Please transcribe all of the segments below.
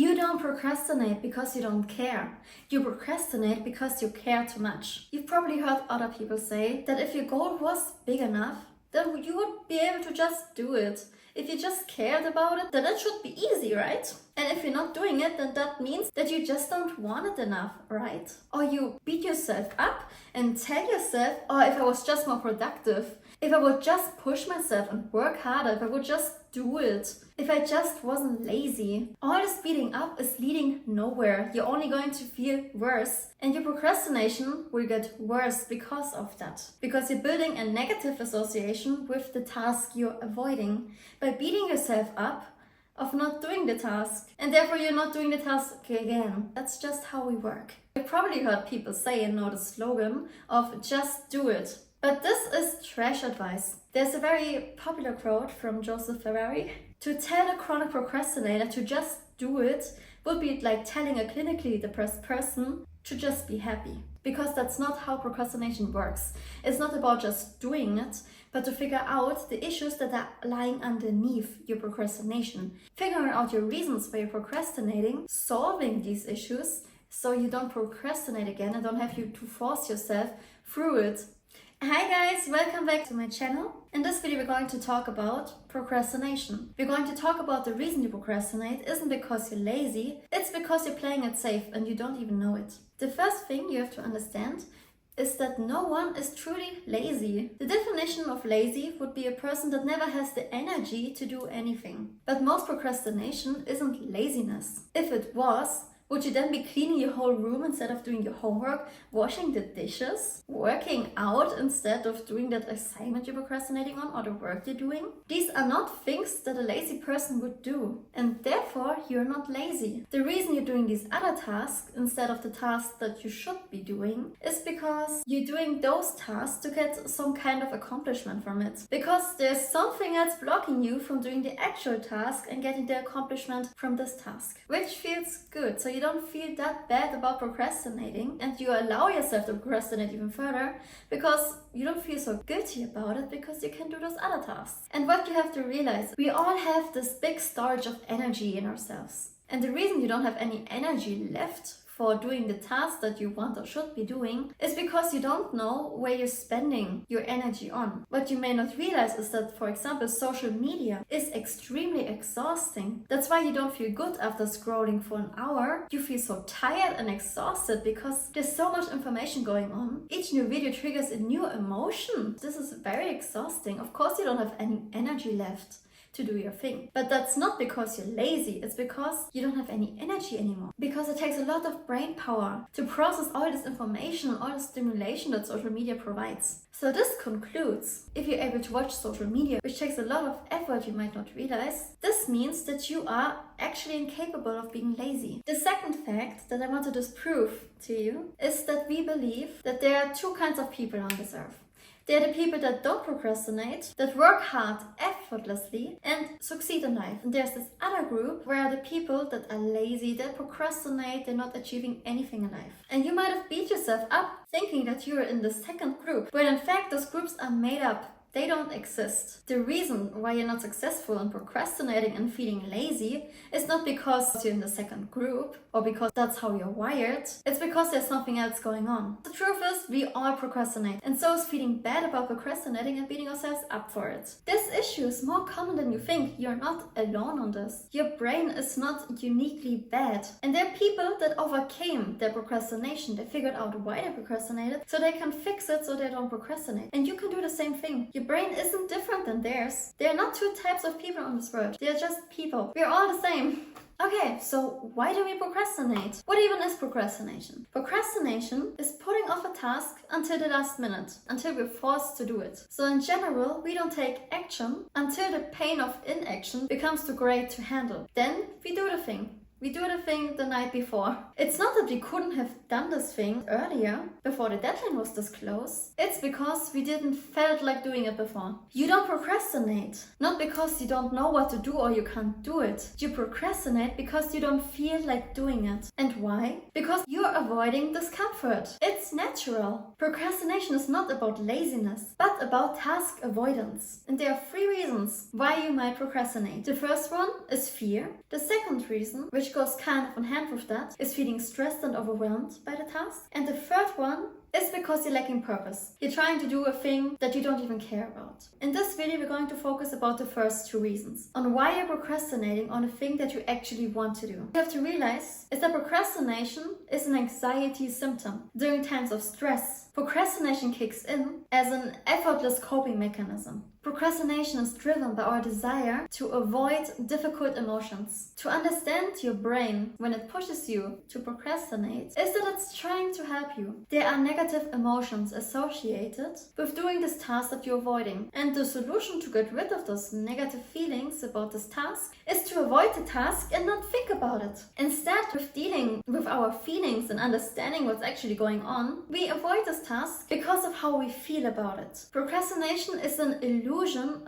You don't procrastinate because you don't care. You procrastinate because you care too much. You've probably heard other people say that if your goal was big enough, then you would be able to just do it. If you just cared about it, then that should be easy, right? And if you're not doing it, then that means that you just don't want it enough, right? Or you beat yourself up and tell yourself, oh, if I was just more productive, if I would just push myself and work harder, if I would just do it, if I just wasn't lazy. All this beating up is leading nowhere. You're only going to feel worse. And your procrastination will get worse because of that. Because you're building a negative association with the task you're avoiding by beating yourself up of not doing the task. And therefore you're not doing the task again. That's just how we work. You've probably heard people say and know the slogan of just do it. But this is trash advice. There's a very popular quote from Joseph Ferrari. To tell a chronic procrastinator to just do it would be like telling a clinically depressed person to just be happy. Because that's not how procrastination works. It's not about just doing it, but to figure out the issues that are lying underneath your procrastination. Figuring out your reasons for your procrastinating, solving these issues so you don't procrastinate again and don't have you to force yourself through it. Hi guys, welcome back to my channel. In this video we're going to talk about procrastination. We're going to talk about the reason you procrastinate isn't because you're lazy, it's because you're playing it safe and you don't even know it. The first thing you have to understand is that no one is truly lazy. The definition of lazy would be a person that never has the energy to do anything. But most procrastination isn't laziness. If it was, would you then be cleaning your whole room instead of doing your homework, washing the dishes, working out instead of doing that assignment you're procrastinating on or the work you're doing? These are not things that a lazy person would do, and therefore you're not lazy. The reason you're doing these other tasks instead of the tasks that you should be doing is because you're doing those tasks to get some kind of accomplishment from it. Because there's something else blocking you from doing the actual task and getting the accomplishment from this task, which feels good. So you don't feel that bad about procrastinating and you allow yourself to procrastinate even further because you don't feel so guilty about it because you can do those other tasks. And what you have to realize, we all have this big storage of energy in ourselves. And the reason you don't have any energy left for doing the tasks that you want or should be doing is because you don't know where you're spending your energy on. What you may not realize is that, for example, social media is extremely exhausting. That's why you don't feel good after scrolling for an hour. You feel so tired and exhausted because there's so much information going on. Each new video triggers a new emotion. This is very exhausting. Of course you don't have any energy left to do your thing. But that's not because you're lazy, it's because you don't have any energy anymore. Because it takes a lot of brain power to process all this information, all the stimulation that social media provides. So this concludes, if you're able to watch social media, which takes a lot of effort you might not realize, this means that you are actually incapable of being lazy. The second fact that I want to disprove to you is that we believe that there are two kinds of people on this earth. They're the people that don't procrastinate, that work hard effortlessly and succeed in life. And there's this other group where the people that are lazy, that procrastinate, they're not achieving anything in life. And you might have beat yourself up thinking that you're in the second group, when in fact those groups are made up. They don't exist. The reason why you're not successful in procrastinating and feeling lazy is not because you're in the second group or because that's how you're wired. It's because there's something else going on. The truth is, we all procrastinate, and so is feeling bad about procrastinating and beating ourselves up for it. This issue is more common than you think. You're not alone on this. Your brain is not uniquely bad. And there are people that overcame their procrastination. They figured out why they procrastinated so they can fix it so they don't procrastinate. And you can do the same thing. Your brain isn't different than theirs. There are not two types of people on this world. They're just people. We're all the same. Okay, so why do we procrastinate? What even is procrastination? Procrastination is putting off a task until the last minute, until we're forced to do it. So in general, we don't take action until the pain of inaction becomes too great to handle. Then we do the thing. We do the thing the night before. It's not that we couldn't have done this thing earlier, before the deadline was this close. It's because we didn't felt like doing it before. You don't procrastinate, not because you don't know what to do or you can't do it. You procrastinate because you don't feel like doing it. And why? Because you're avoiding discomfort. It's natural. Procrastination is not about laziness, but about task avoidance. And there are three reasons why you might procrastinate. The first one is fear. The second reason, which goes kind of on hand with that, is feeling stressed and overwhelmed by the task. And the third one is because you're lacking purpose. You're trying to do a thing that you don't even care about. In this video, we're going to focus about the first two reasons, on why you're procrastinating on a thing that you actually want to do. You have to realize is that procrastination is an anxiety symptom. During times of stress, procrastination kicks in as an effortless coping mechanism. Procrastination is driven by our desire to avoid difficult emotions. To understand your brain when it pushes you to procrastinate is that it's trying to help you. There are negative emotions associated with doing this task that you're avoiding. And the solution to get rid of those negative feelings about this task is to avoid the task and not think about it. Instead of dealing with our feelings and understanding what's actually going on, we avoid this task because of how we feel about it. Procrastination is an illusion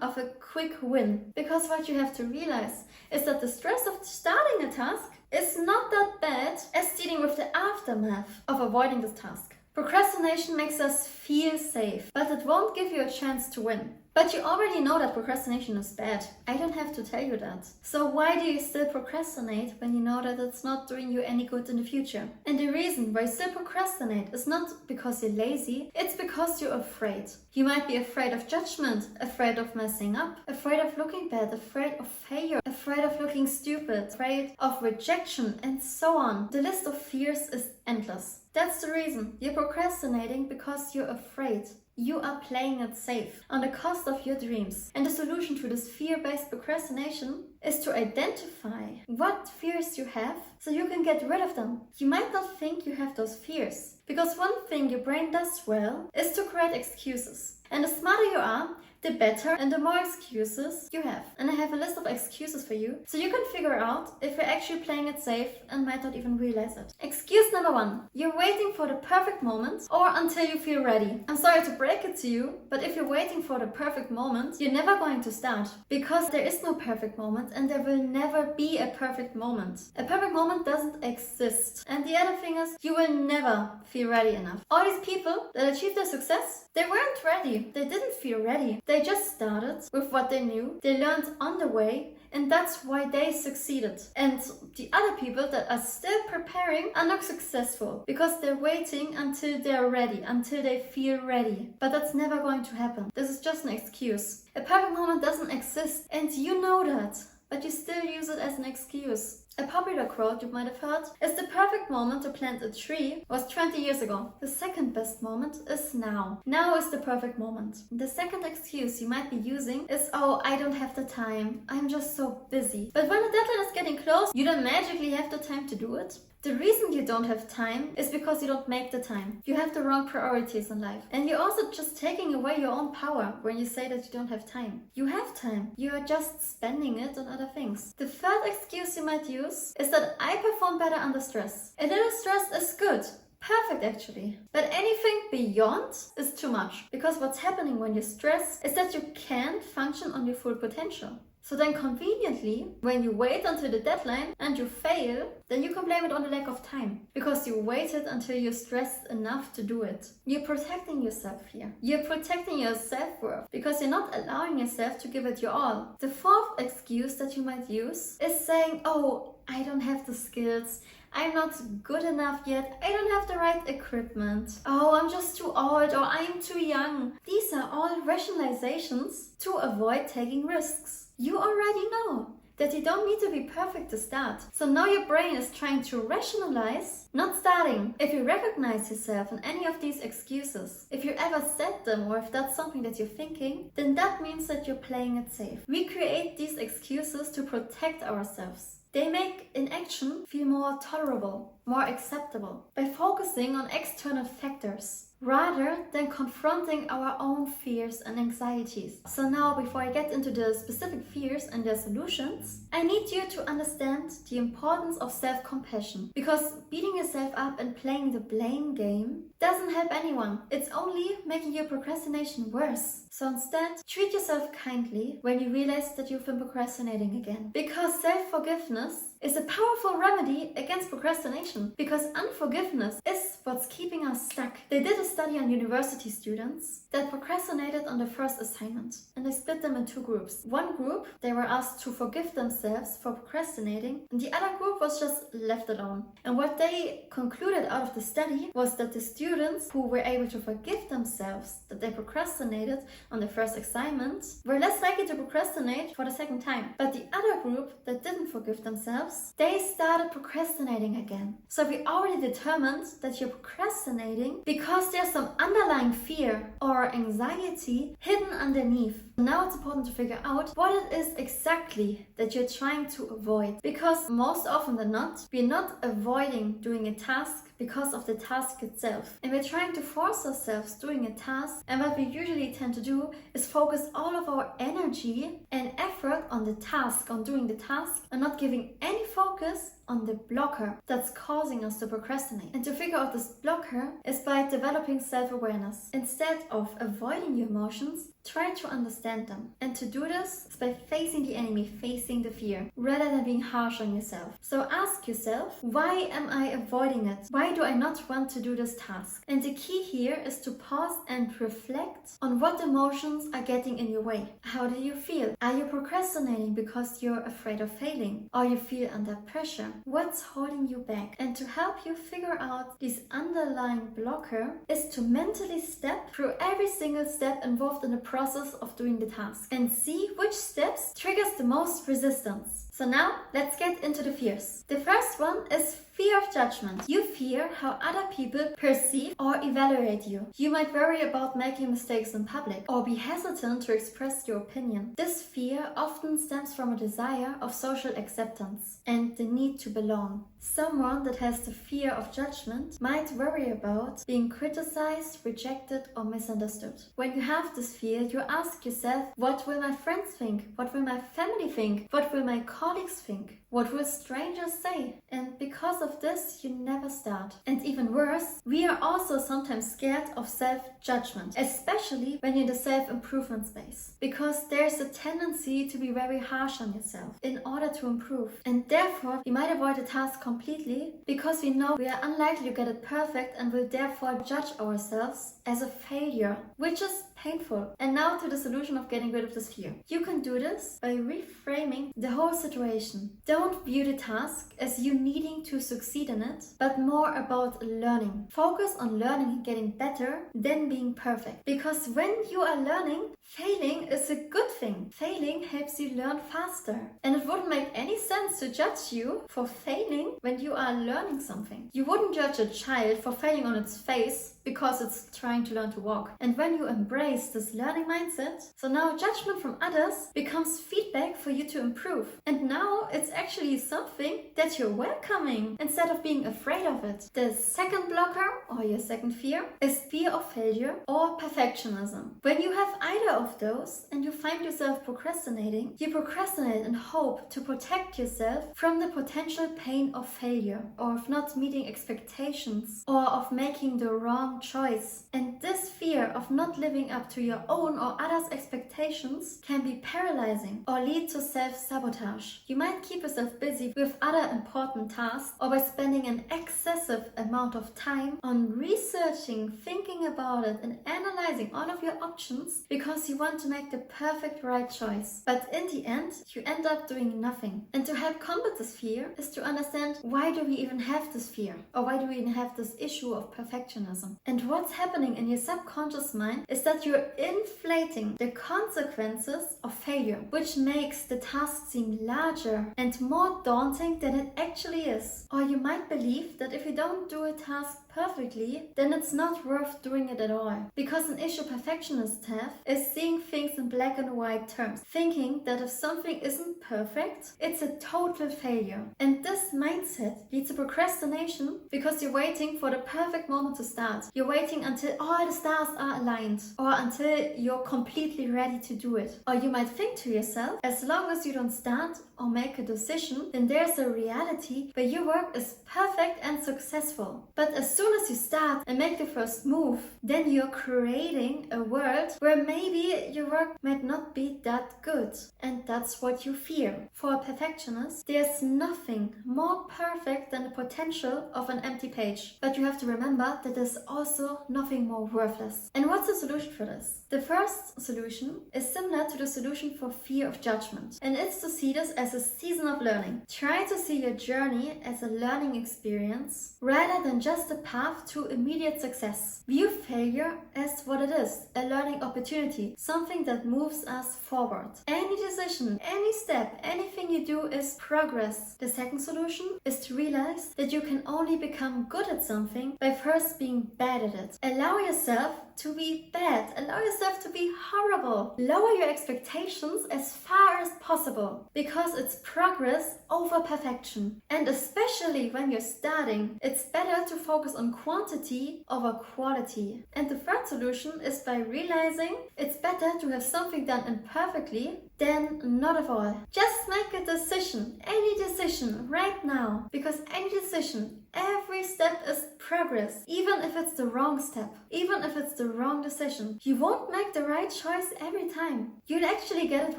of a quick win, because what you have to realize is that the stress of starting a task is not that bad as dealing with the aftermath of avoiding the task. Procrastination makes us feel safe, but it won't give you a chance to win. But you already know that procrastination is bad. I don't have to tell you that. So why do you still procrastinate when you know that it's not doing you any good in the future? And the reason why you still procrastinate is not because you're lazy, it's because you're afraid. You might be afraid of judgment, afraid of messing up, afraid of looking bad, afraid of failure, afraid of looking stupid, afraid of rejection, and so on. The list of fears is endless. That's the reason you're procrastinating, because you're afraid. You are playing it safe on the cost of your dreams. And the solution to this fear-based procrastination is to identify what fears you have so you can get rid of them. You might not think you have those fears, because one thing your brain does well is to create excuses. And the smarter you are, the better and the more excuses you have. And I have a list of excuses for you, so you can figure out if you're actually playing it safe and might not even realize it. Excuse number one: you're waiting for the perfect moment or until you feel ready. I'm sorry to break it to you, but if you're waiting for the perfect moment, you're never going to start, because there is no perfect moment and there will never be a perfect moment. A perfect moment doesn't exist. And the other thing is, you will never feel ready enough. All these people that achieved their success, they weren't ready. They didn't feel ready. They just started with what they knew. They learned on the way, and that's why they succeeded. And the other people that are still preparing are not successful because they're waiting until they're ready, until they feel ready. But that's never going to happen. This is just an excuse. A perfect moment doesn't exist, and you know that, but you still use it as an excuse. A popular quote you might have heard is: the perfect moment to plant a tree was 20 years ago. The second best moment is now. Now is the perfect moment. The second excuse you might be using is, oh, I don't have the time. I'm just so busy. But when the deadline is getting close, you don't magically have the time to do it. The reason you don't have time is because you don't make the time. You have the wrong priorities in life. And you're also just taking away your own power when you say that you don't have time. You have time. You are just spending it on other things. The third excuse you might use is that I perform better under stress. A little stress is good. Perfect, actually. But anything beyond is too much. Because what's happening when you stress is that you can't function on your full potential. So then conveniently, when you wait until the deadline and you fail, then you can blame it on the lack of time, because you waited until you're stressed enough to do it. You're protecting yourself here. You're protecting your self-worth because you're not allowing yourself to give it your all. The fourth excuse that you might use is saying, oh, I don't have the skills. I'm not good enough yet. I don't have the right equipment. Oh, I'm just too old, or I'm too young. These are all rationalizations to avoid taking risks. You already know that you don't need to be perfect to start. So now your brain is trying to rationalize not starting. If you recognize yourself in any of these excuses, if you ever said them, or if that's something that you're thinking, then that means that you're playing it safe. We create these excuses to protect ourselves. They make inaction feel more tolerable, more acceptable, by focusing on external factors rather than confronting our own fears and anxieties. So now, before I get into the specific fears and their solutions, I need you to understand the importance of self-compassion, because beating yourself up and playing the blame game doesn't help anyone. It's only making your procrastination worse. So instead, treat yourself kindly when you realize that you've been procrastinating again, because self-forgiveness is a powerful remedy against procrastination because unforgiveness is what's keeping us stuck. They did a study on university students that procrastinated on the first assignment, and they split them in two groups. One group, they were asked to forgive themselves for procrastinating, and the other group was just left alone. And what they concluded out of the study was that the students who were able to forgive themselves that they procrastinated on the first assignment were less likely to procrastinate for the second time. But the other group that didn't forgive themselves, they started procrastinating again. So we already determined that you're procrastinating because there's some underlying fear or anxiety hidden underneath. Now it's important to figure out what it is exactly that you're trying to avoid. Because most often than not, we're not avoiding doing a task because of the task itself. And we're trying to force ourselves doing a task, and what we usually tend to do is focus all of our energy and effort on the task, on doing the task, and not giving any focus on the blocker that's causing us to procrastinate. And to figure out this blocker is by developing self-awareness. Instead of avoiding your emotions, try to understand them. And to do this is by facing the enemy, facing the fear, rather than being harsh on yourself. So ask yourself, why am I avoiding it? Why do I not want to do this task? And the key here is to pause and reflect on what emotions are getting in your way. How do you feel? Are you procrastinating because you're afraid of failing? Or you feel under pressure? What's holding you back? And to help you figure out this underlying blocker is to mentally step through every single step involved in the process of doing the task and see which steps triggers the most resistance. So now let's get into the fears. The first one is fear of judgment. You fear how other people perceive or evaluate you. You might worry about making mistakes in public or be hesitant to express your opinion. This fear often stems from a desire of social acceptance and the need to belong. Someone that has the fear of judgment might worry about being criticized, rejected, or misunderstood. When you have this fear, you ask yourself, what will my friends think? What will my family think? What will my colleagues think? What will strangers say? And because of this, you never start. And even worse, we are also sometimes scared of self-judgment, especially when you're in the self-improvement space, because there's a tendency to be very harsh on yourself in order to improve. And therefore, we might avoid a task completely because we know we are unlikely to get it perfect and will therefore judge ourselves as a failure, which is painful. And now to the solution of getting rid of this fear. You can do this by reframing the whole situation. Don't view the task as you needing to succeed in it, but more about learning. Focus on learning and getting better than being perfect. Because when you are learning, failing is a good thing. Failing helps you learn faster. And it wouldn't make any sense to judge you for failing when you are learning something. You wouldn't judge a child for failing on its face because it's trying to learn to walk. And when you embrace this learning mindset, so now judgment from others becomes feedback for you to improve. And now it's actually something that you're welcoming instead of being afraid of it. The second blocker, or your second fear, is fear of failure or perfectionism. When you have either of those and you find yourself procrastinating, you procrastinate in hope to protect yourself from the potential pain of failure, or of not meeting expectations, or of making the wrong choice. And this fear of not living up to your own or others' expectations can be paralyzing or lead to self-sabotage. You might keep yourself busy with other important tasks, or by spending an excessive amount of time on researching, thinking about it, and analyzing all of your options because you want to make the perfect right choice. But in the end, you end up doing nothing. And to help combat this fear is to understand, why do we even have this fear? Or why do we even have this issue of perfectionism? And what's happening in your subconscious mind is that you're inflating the consequences of failure, which makes the task seem larger and more daunting than it actually is. Or you might believe that if you don't do a task perfectly, then it's not worth doing it at all. Because an issue perfectionists have is seeing things in black and white terms, thinking that if something isn't perfect, it's a total failure. And this mindset leads to procrastination because you're waiting for the perfect moment to start. You're waiting until all the stars are aligned, or until you're completely ready to do it. Or you might think to yourself, as long as you don't start or make a decision, then there's a reality where your work is perfect and successful. But as soon as you start and make the first move, then you're creating a world where maybe maybe your work might not be that good, and that's what you fear. For a perfectionist, there's nothing more perfect than the potential of an empty page. But you have to remember that there's also nothing more worthless. And what's the solution for this? The first solution is similar to the solution for fear of judgment, and it's to see this as a season of learning. Try to see your journey as a learning experience rather than just a path to immediate success. View failure as what it is, a learning opportunity, something that moves us forward. Any decision, any step, anything you do is progress. The second solution is to realize that you can only become good at something by first being bad at it. Allow yourself to be bad. Allow yourself to be horrible. Lower your expectations as far as possible because it's progress over perfection. And especially when you're starting, it's better to focus on quantity over quality. And the third solution is by realizing it's better to have something done imperfectly than not at all. Just make a decision, any decision right now, because any decision, every step is progress, even if it's the wrong step, even if it's the wrong decision. You won't make the right choice every time. You'll actually get it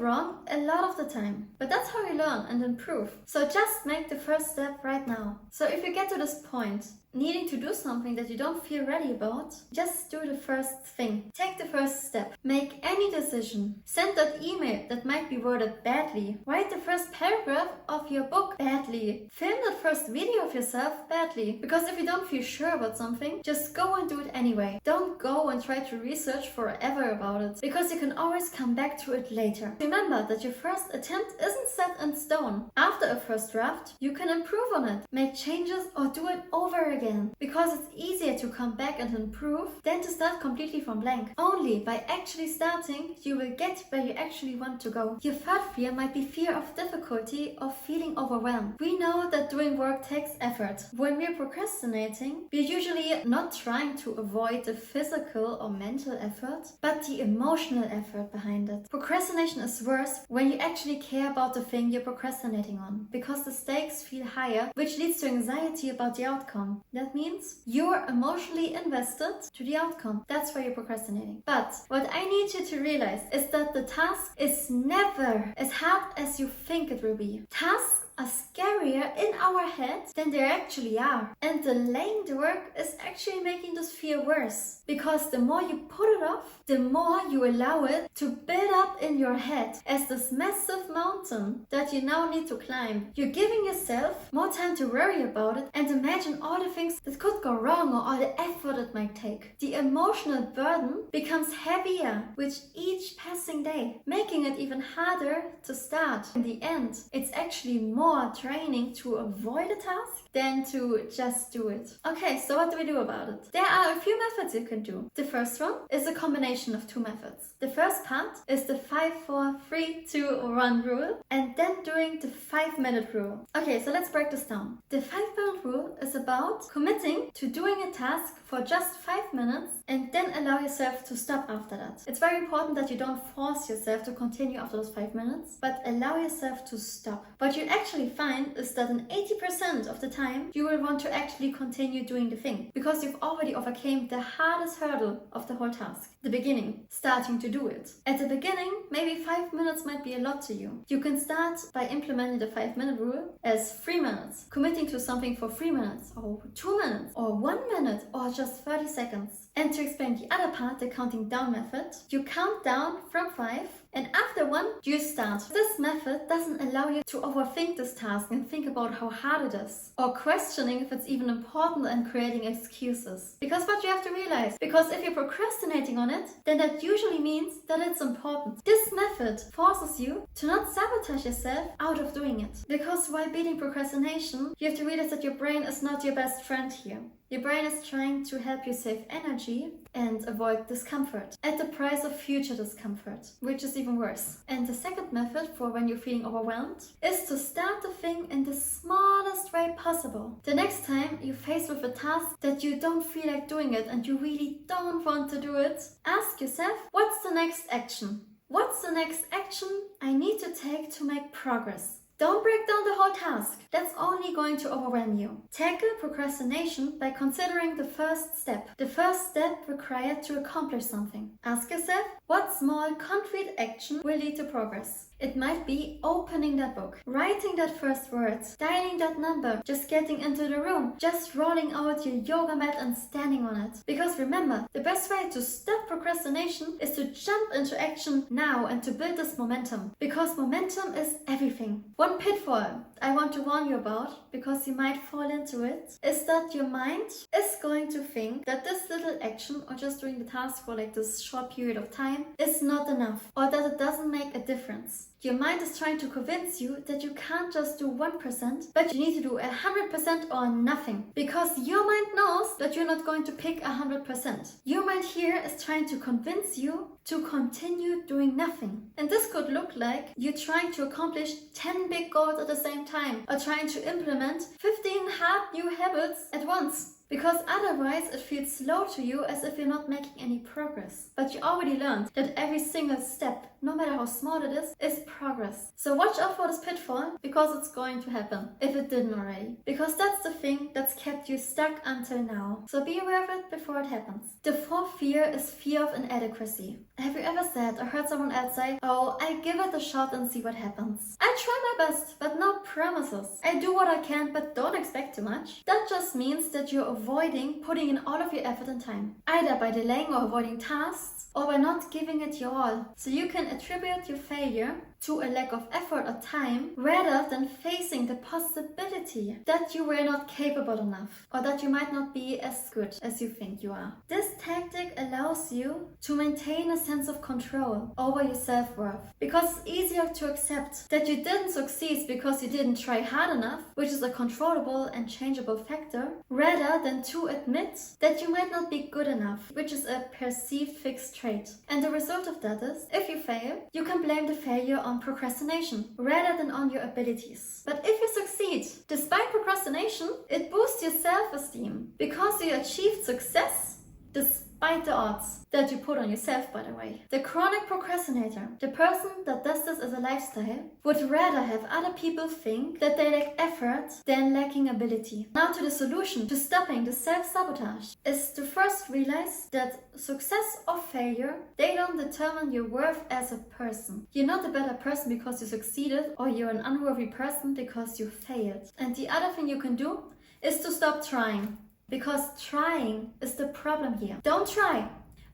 wrong a lot of the time. But that's how you learn and improve. So just make the first step right now. So if you get to this point, needing to do something that you don't feel ready about, just do the first thing. Take the first step. Make any decision. Send that email that might be worded badly. Write the first paragraph of your book badly. Film that first video of yourself badly. Because if you don't feel sure about something, just go and do it anyway. Don't go and try to research forever about it, because you can always come back to it later. Remember that your first attempt isn't set in stone. After a first draft, you can improve on it, make changes, or do it over again, because it's easier to come back and improve than to start completely from blank. Only by actually starting, you will get where you actually want to go. Your third fear might be fear of difficulty or feeling overwhelmed. We know that doing work takes effort. When we're procrastinating, we're usually not trying to avoid the physical or mental effort, but the emotional effort behind it. Procrastination is worse when you actually care about the thing you're procrastinating on, because the stakes feel higher, which leads to anxiety about the outcome. That means you're emotionally invested to the outcome. That's why you're procrastinating. But what I need you to realize is that the task is never as hard as you think it will be. Tasks are scarier in our heads than they actually are. And delaying the work is actually making this fear worse. Because the more you put it off, the more you allow it to build up in your head as this massive mountain that you now need to climb. You're giving yourself more time to worry about it and imagine all the things that could go wrong or all the effort it might take. The emotional burden becomes heavier with each passing day, making it even harder to start. In the end, it's actually more training to avoid a task than to just do it. Okay, so what do we do about it? There are a few methods you can do. The first one is a combination of two methods. The first part is the 5, 4, 3, 2, 1 rule, and then doing the 5-minute rule. Okay, so let's break this down. The 5-minute rule is about committing to doing a task for just 5 minutes and then allow yourself to stop after that. It's very important that you don't force yourself to continue after those 5 minutes, but allow yourself to stop. What you actually find is that in 80% of the time, you will want to actually continue doing the thing, because you've already overcame the hardest hurdle of the whole task, the beginning, starting to do it. At the beginning, maybe 5 minutes might be a lot to you. You can start by implementing the 5-minute rule as 3 minutes, committing to something for 3 minutes, or 2 minutes, or 1 minute, or just 30 seconds. And to explain the other part, the counting down method, you count down from 5, and after 1, you start. This method doesn't allow you to overthink this task and think about how hard it is, or questioning if it's even important and creating excuses. Because what you have to realize, because if you're procrastinating on it, then that usually means that it's important. This method forces you to not sabotage yourself out of doing it. Because while beating procrastination, you have to realize that your brain is not your best friend here. Your brain is trying to help you save energy and avoid discomfort at the price of future discomfort, which is even worse. And the second method for when you're feeling overwhelmed is to start the thing in the smallest way possible. The next time you're faced with a task that you don't feel like doing it and you really don't want to do it, ask yourself, what's the next action? What's the next action I need to take to make progress? Don't break down the whole task. That's only going to overwhelm you. Tackle procrastination by considering the first step. The first step required to accomplish something. Ask yourself, what small concrete action will lead to progress? It might be opening that book, writing that first words, dialing that number, just getting into the room, just rolling out your yoga mat and standing on it. Because remember, the best way to stop procrastination is to jump into action now and to build this momentum. Because momentum is everything. One pitfall I want to warn you about, because you might fall into it, is that your mind is going to think that this little action or just doing the task for like this short period of time is not enough, or that it doesn't make a difference. Your mind is trying to convince you that you can't just do 1%, but you need to do 100% or nothing. Because your mind knows that you're not going to pick 100%. Your mind here is trying to convince you to continue doing nothing. And this could look like you trying to accomplish 10 big goals at the same time, or trying to implement 15 hard new habits at once. Because otherwise it feels slow to you, as if you're not making any progress. But you already learned that every single step, no matter how small it is progress. So watch out for this pitfall, because it's going to happen, if it didn't already. Because that's the thing that's kept you stuck until now. So be aware of it before it happens. The fourth fear is fear of inadequacy. Have you ever said or heard someone else say, oh, I give it a shot and see what happens. I try my best, but no promises. I do what I can, but don't expect too much. That just means that you're avoiding putting in all of your effort and time, either by delaying or avoiding tasks, or by not giving it your all. So you can attribute your failure to a lack of effort or time, rather than facing the possibility that you were not capable enough, or that you might not be as good as you think you are. This tactic allows you to maintain a sense of control over your self-worth, because it's easier to accept that you didn't succeed because you didn't try hard enough, which is a controllable and changeable factor, rather than to admit that you might not be good enough, which is a perceived fixed trait. And the result of that is, if you fail, you can blame the failure on procrastination rather than on your abilities. But if you succeed despite procrastination, it boosts your self-esteem, because you achieved success despite the odds that you put on yourself, by the way. The chronic procrastinator, the person that does this as a lifestyle, would rather have other people think that they lack effort than lacking ability. Now to the solution to stopping the self-sabotage is to first realize that success or failure, they don't determine your worth as a person. You're not a better person because you succeeded, or you're an unworthy person because you failed. And the other thing you can do is to stop trying. Because trying is the problem here. Don't try,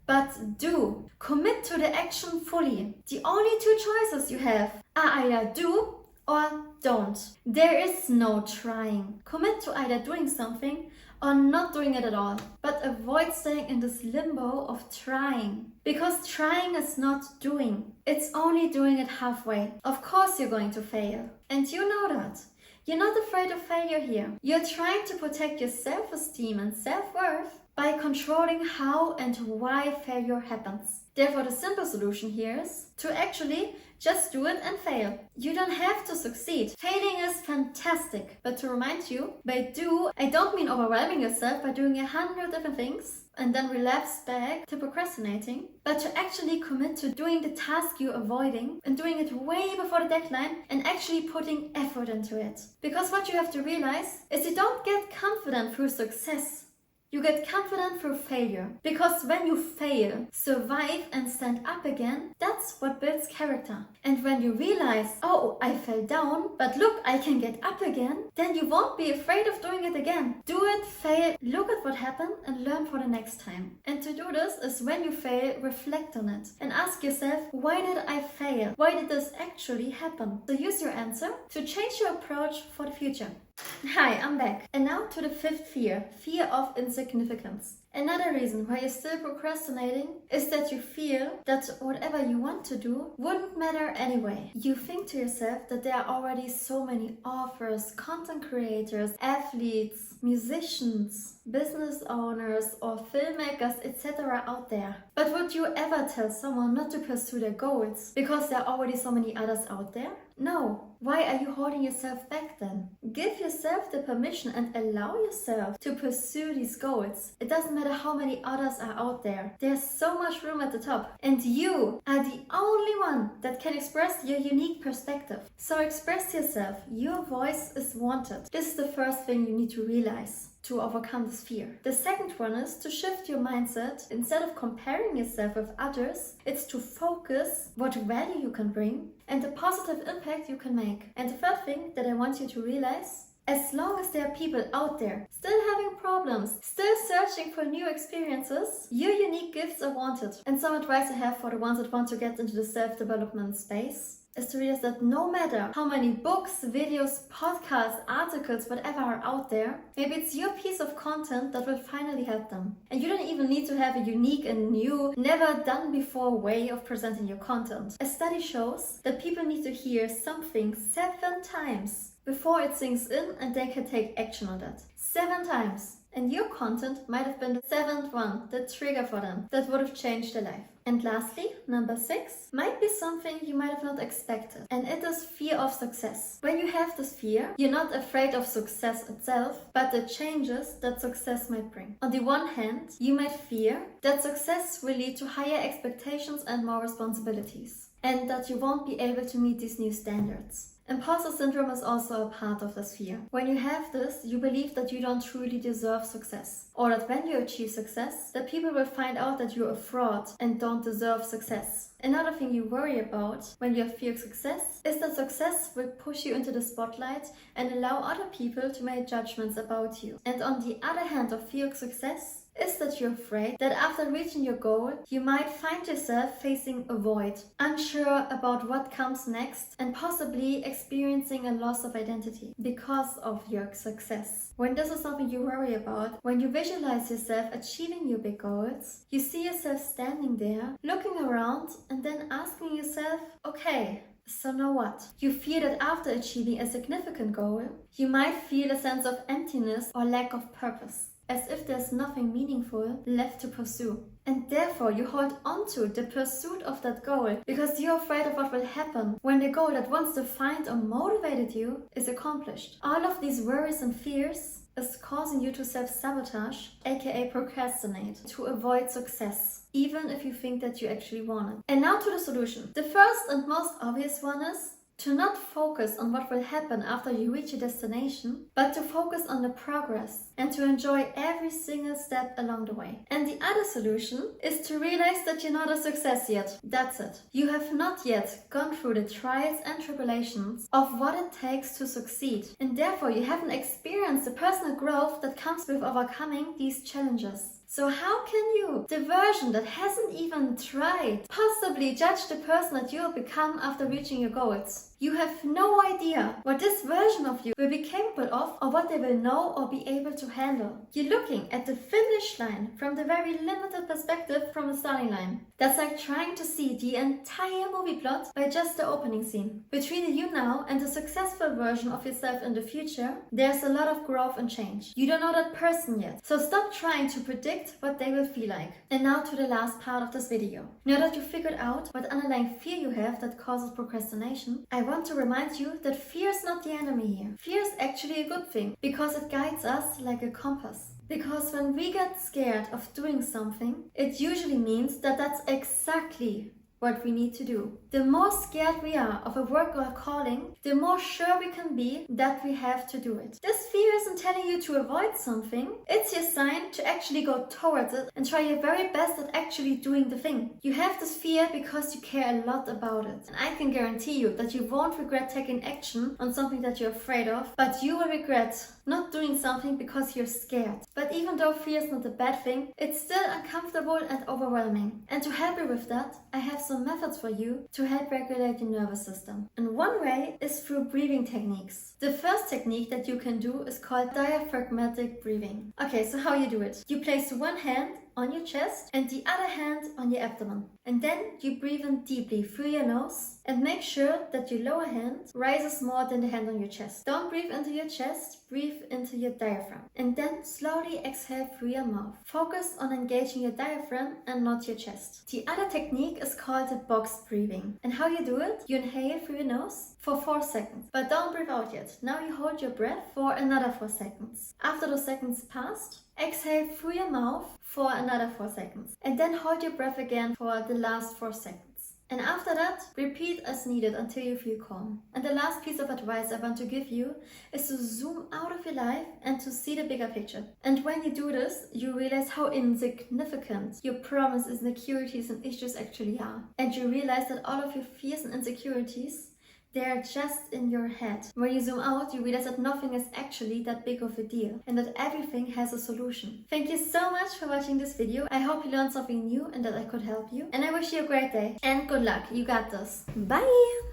but do. Commit to the action fully. The only two choices you have are either do or don't. There is no trying. Commit to either doing something or not doing it at all. But avoid staying in this limbo of trying. Because trying is not doing. It's only doing it halfway. Of course you're going to fail. And you know that. You're not afraid of failure here. You're trying to protect your self-esteem and self-worth by controlling how and why failure happens. Therefore, the simple solution here is to actually just do it and fail. You don't have to succeed. Failing is fantastic. But to remind you, by do, I don't mean overwhelming yourself by doing 100 different things and then relapse back to procrastinating, but to actually commit to doing the task you're avoiding and doing it way before the deadline and actually putting effort into it. Because what you have to realize is you don't get confident through success. You get confident through failure. Because when you fail, survive and stand up again, that's what builds character. And when you realize, oh, I fell down, but look, I can get up again, then you won't be afraid of doing it again. Do it, fail, look at what happened and learn for the next time. And to do this is when you fail, reflect on it and ask yourself, why did I fail? Why did this actually happen? So use your answer to change your approach for the future. Hi, I'm back. And now to the fifth fear, fear of insignificance. Another reason why you're still procrastinating is that you feel that whatever you want to do wouldn't matter anyway. You think to yourself that there are already so many authors, content creators, athletes, musicians, business owners, or filmmakers, etc. out there. But would you ever tell someone not to pursue their goals because there are already so many others out there? No. Why are you holding yourself back then? Give yourself the permission and allow yourself to pursue these goals. It doesn't matter how many others are out there. There's so much room at the top. And you are the only one that can express your unique perspective. So express yourself. Your voice is wanted. This is the first thing you need to realize to overcome this fear. The second one is to shift your mindset. Instead of comparing yourself with others, it's to focus what value you can bring and the positive impact you can make. And the third thing that I want you to realize, as long as there are people out there still having problems, still searching for new experiences, your unique gifts are wanted. And some advice I have for the ones that want to get into the self-development space is to realize that no matter how many books, videos, podcasts, articles, whatever are out there, maybe it's your piece of content that will finally help them. And you don't even need to have a unique and new, never done before way of presenting your content. A study shows that people need to hear something 7 times before it sinks in and they can take action on that. 7 times. And your content might have been the 7th one, the trigger for them, that would have changed their life. And lastly, number 6, might be something you might have not expected. And it is fear of success. When you have this fear, you're not afraid of success itself, but the changes that success might bring. On the one hand, you might fear that success will lead to higher expectations and more responsibilities, and that you won't be able to meet these new standards. Imposter syndrome is also a part of this fear. When you have this, you believe that you don't truly deserve success, or that when you achieve success, that people will find out that you're a fraud and don't deserve success. Another thing you worry about when you have fear of success is that success will push you into the spotlight and allow other people to make judgments about you. And on the other hand of fear of success is that you're afraid that after reaching your goal, you might find yourself facing a void, unsure about what comes next, and possibly experiencing a loss of identity because of your success. When this is something you worry about, when you visualize yourself achieving your big goals, you see yourself standing there, looking around, and then asking yourself, okay, so now what? You fear that after achieving a significant goal, you might feel a sense of emptiness or lack of purpose, as if there's nothing meaningful left to pursue. And therefore you hold on to the pursuit of that goal because you're afraid of what will happen when the goal that once defined or motivated you is accomplished. All of these worries and fears is causing you to self-sabotage, aka procrastinate, to avoid success, even if you think that you actually want it. And now to the solution. The first and most obvious one is to not focus on what will happen after you reach your destination, but to focus on the progress and to enjoy every single step along the way. And the other solution is to realize that you're not a success yet. That's it. You have not yet gone through the trials and tribulations of what it takes to succeed. And therefore you haven't experienced the personal growth that comes with overcoming these challenges. So how can you, the version that hasn't even tried, possibly judge the person that you will become after reaching your goals? You have no idea what this version of you will be capable of or what they will know or be able to handle. You're looking at the finish line from the very limited perspective from the starting line. That's like trying to see the entire movie plot by just the opening scene. Between you now and the successful version of yourself in the future, there's a lot of growth and change. You don't know that person yet, so stop trying to predict what they will feel like. And now to the last part of this video. Now that you've figured out what underlying fear you have that causes procrastination, I want to remind you that fear is not the enemy here. Fear is actually a good thing because it guides us like a compass. Because when we get scared of doing something, it usually means that that's exactly what we need to do. The more scared we are of a work or a calling, the more sure we can be that we have to do it. This fear isn't telling you to avoid something, it's your sign to actually go towards it and try your very best at actually doing the thing. You have this fear because you care a lot about it. And I can guarantee you that you won't regret taking action on something that you're afraid of, but you will regret not doing something because you're scared. But even though fear is not a bad thing, it's still uncomfortable and overwhelming. And to help you with that, I have some methods for you to help regulate your nervous system. And one way is through breathing techniques. The first technique that you can do is called diaphragmatic breathing. Okay, so how you do it? You place one hand on your chest and the other hand on your abdomen. And then you breathe in deeply through your nose and make sure that your lower hand rises more than the hand on your chest. Don't breathe into your chest, breathe into your diaphragm. And then slowly exhale through your mouth. Focus on engaging your diaphragm and not your chest. The other technique is called the box breathing. And how you do it? You inhale through your nose for 4 seconds. But don't breathe out yet. Now you hold your breath for another 4 seconds. After those seconds passed, exhale through your mouth for another 4 seconds. And then hold your breath again for the last 4 seconds. And after that, repeat as needed until you feel calm. And the last piece of advice I want to give you is to zoom out of your life and to see the bigger picture. And when you do this, you realize how insignificant your problems, insecurities and issues actually are. And you realize that all of your fears and insecurities, they're just in your head. When you zoom out, you realize that nothing is actually that big of a deal and that everything has a solution. Thank you so much for watching this video. I hope you learned something new and that I could help you. And I wish you a great day and good luck. You got this. Bye!